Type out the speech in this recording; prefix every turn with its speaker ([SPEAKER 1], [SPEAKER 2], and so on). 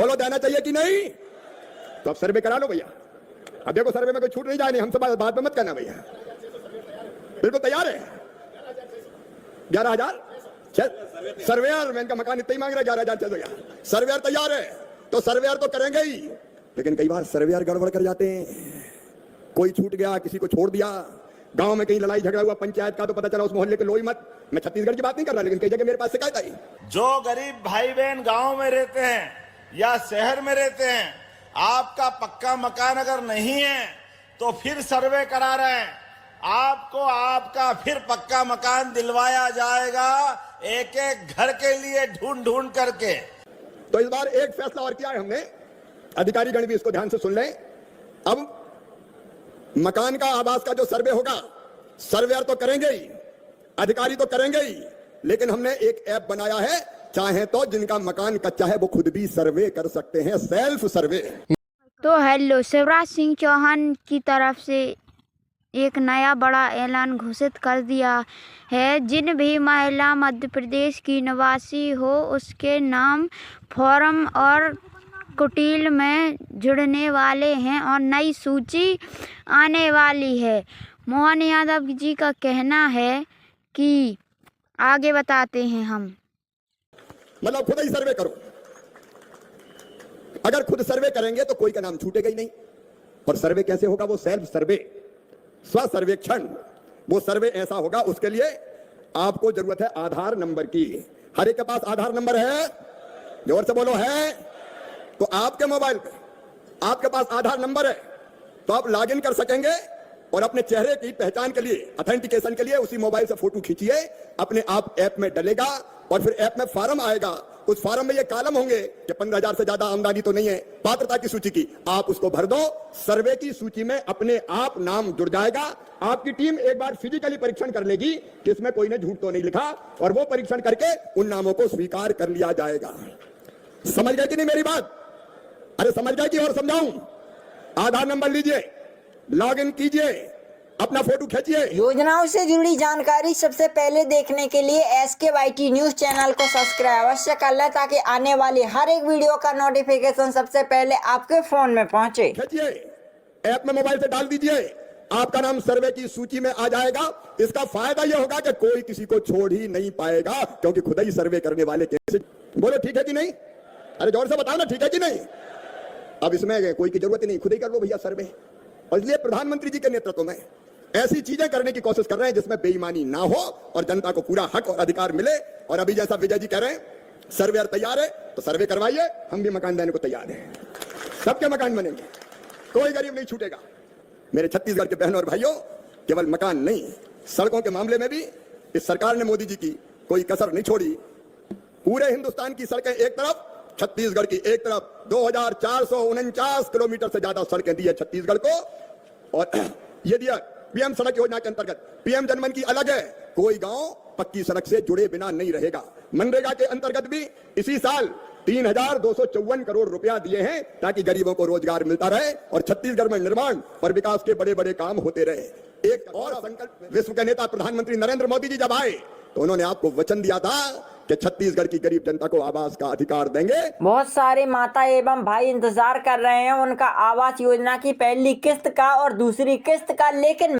[SPEAKER 1] बोलो देना चाहिए कि नहीं? तो अब सर्वे करा लो भैया। अब देखो सर्वे में कोई छूट नहीं जाए, नहीं हमसे बात में मत करना भैया। बिल्कुल तैयार है। 11,000 सर्वेयर, मैं इनका मकान इतना ही मांग रहा है, 11,000 चल गया। सर्वेयर तैयार है तो सर्वेयर तो करेंगे ही, लेकिन कई बार सर्वेयर गड़बड़ कर जाते हैं। कोई छूट गया, किसी को छोड़ दिया, गांव में कहीं लड़ाई झगड़ा हुआ पंचायत का, तो पता चला उस मोहल्ले के लोई मत। मैं छत्तीसगढ़ की बात नहीं कर रहा, लेकिन कई जगह मेरे पास शिकायत आई।
[SPEAKER 2] जो गरीब भाई बहन गांव में रहते हैं या शहर में रहते हैं, आपका पक्का मकान अगर नहीं है तो फिर सर्वे करा रहे हैं, आपको आपका फिर पक्का मकान दिलवाया जाएगा, एक एक घर के लिए ढूंढ ढूंढ करके।
[SPEAKER 1] तो इस बार एक फैसला और किया है हमने, अधिकारी गण भी इसको ध्यान से सुन लें। अब मकान का आवास का जो सर्वे होगा, सर्वेयर तो करेंगे ही, अधिकारी तो करेंगे ही, लेकिन हमने एक ऐप बनाया है, चाहे तो जिनका मकान कच्चा है वो खुद भी सर्वे कर सकते हैं, सेल्फ सर्वे।
[SPEAKER 3] तो हेलो, शिवराज सिंह चौहान की तरफ से एक नया बड़ा ऐलान घोषित कर दिया है। जिन भी महिला मध्य प्रदेश की निवासी हो उसके नाम फॉर्म और कुटील में जुड़ने वाले हैं और नई सूची आने वाली है। मोहन यादव जी का कहना है कि आगे बताते हैं हम।
[SPEAKER 1] मतलब खुद ही सर्वे करो। अगर खुद सर्वे करेंगे तो कोई का नाम छूटेगा ही नहीं। और सर्वे कैसे होगा? वो सेल्फ सर्वे, स्व सर्वेक्षण। वो सर्वे ऐसा होगा, उसके लिए आपको जरूरत है आधार नंबर की। हर एक के पास आधार नंबर है? जोर से बोलो, है? तो आपके मोबाइल पे आपके पास आधार नंबर है तो आप लॉगिन कर सकेंगे और अपने चेहरे की पहचान के लिए, ऑथेंटिकेशन के लिए उसी मोबाइल से फोटो खींचिए, अपने आप ऐप में डलेगा और फिर ऐप में फॉर्म आएगा। उस फॉर्म में ये कॉलम होंगे कि 15,000 से ज्यादा आमदनी तो नहीं है, पात्रता की सूची की, आप उसको भर दो, सर्वे की सूची में अपने आप नाम जुड़ जाएगा। आपकी टीम एक बार फिजिकली परीक्षण कर लेगी कि इसमें कोई ने झूठ तो नहीं लिखा, और वो परीक्षण करके उन नामों को स्वीकार कर लिया जाएगा। समझ गए कि नहीं मेरी बात? अरे समझ गए कि और समझाऊं? आधार नंबर लीजिए, लॉगिन कीजिए, अपना फोटो खींचिए।
[SPEAKER 4] योजनाओं से जुड़ी जानकारी सबसे पहले देखने के लिए SKYT न्यूज चैनल को सब्सक्राइब अवश्य कर लें, ताकि आने वाली हर एक वीडियो का नोटिफिकेशन सबसे पहले आपके फोन में पहुंचे।
[SPEAKER 1] खींचिए, ऐप में मोबाइल से डाल दीजिए, आपका नाम सर्वे की सूची में आ जाएगा। इसका फायदा यह होगा कि कोई किसी को छोड़ ही नहीं पाएगा, क्योंकि खुद ही सर्वे करने वाले कैसे। बोलो ठीक है कि नहीं? अरे जोर से बताओ ना, ठीक है कि नहीं? अब इसमें कोई की जरूरत ही नहीं, खुद ही कर लो भैया सर्वे। और इसलिए प्रधानमंत्री जी के नेतृत्व में ऐसी चीजें करने की कोशिश कर रहे हैं जिसमें बेईमानी ना हो और जनता को पूरा हक और अधिकार मिले। और अभी जैसा विजय जी कह रहे हैं, सर्वेयर तैयार है तो सर्वे करवाइए, हम भी मकान देने को तैयार हैं। सबके मकान बनेंगे, कोई गरीब नहीं छूटेगा। मेरे छत्तीसगढ़ के बहनों और भाइयों, केवल मकान नहीं, सड़कों के मामले में भी इस सरकार ने, मोदी जी की, कोई कसर नहीं छोड़ी। पूरे हिंदुस्तान की सड़कें एक तरफ, छत्तीसगढ़ की एक तरफ 2449 किलोमीटर से ज्यादा सड़कें दी है छत्तीसगढ़ को। और ये दिया पीएम सड़क योजना के अंतर्गत। पीएम जनमन की अलग है, कोई गांव पक्की सड़क से जुड़े बिना नहीं रहेगा। मनरेगा के अंतर्गत भी इसी साल 3,254 करोड़ रुपया दिए हैं, ताकि गरीबों को रोजगार मिलता रहे और छत्तीसगढ़ में निर्माण और विकास के बड़े बड़े काम होते रहे। एक और संकल्प, विश्व के नेता प्रधानमंत्री नरेंद्र मोदी जी जब आए तो उन्होंने आपको वचन दिया था कि छत्तीसगढ़ की गरीब जनता को आवास का अधिकार देंगे।
[SPEAKER 4] बहुत सारे माता एवं भाई इंतजार कर रहे हैं उनका आवास योजना की पहली किस्त का और दूसरी किस्त का, लेकिन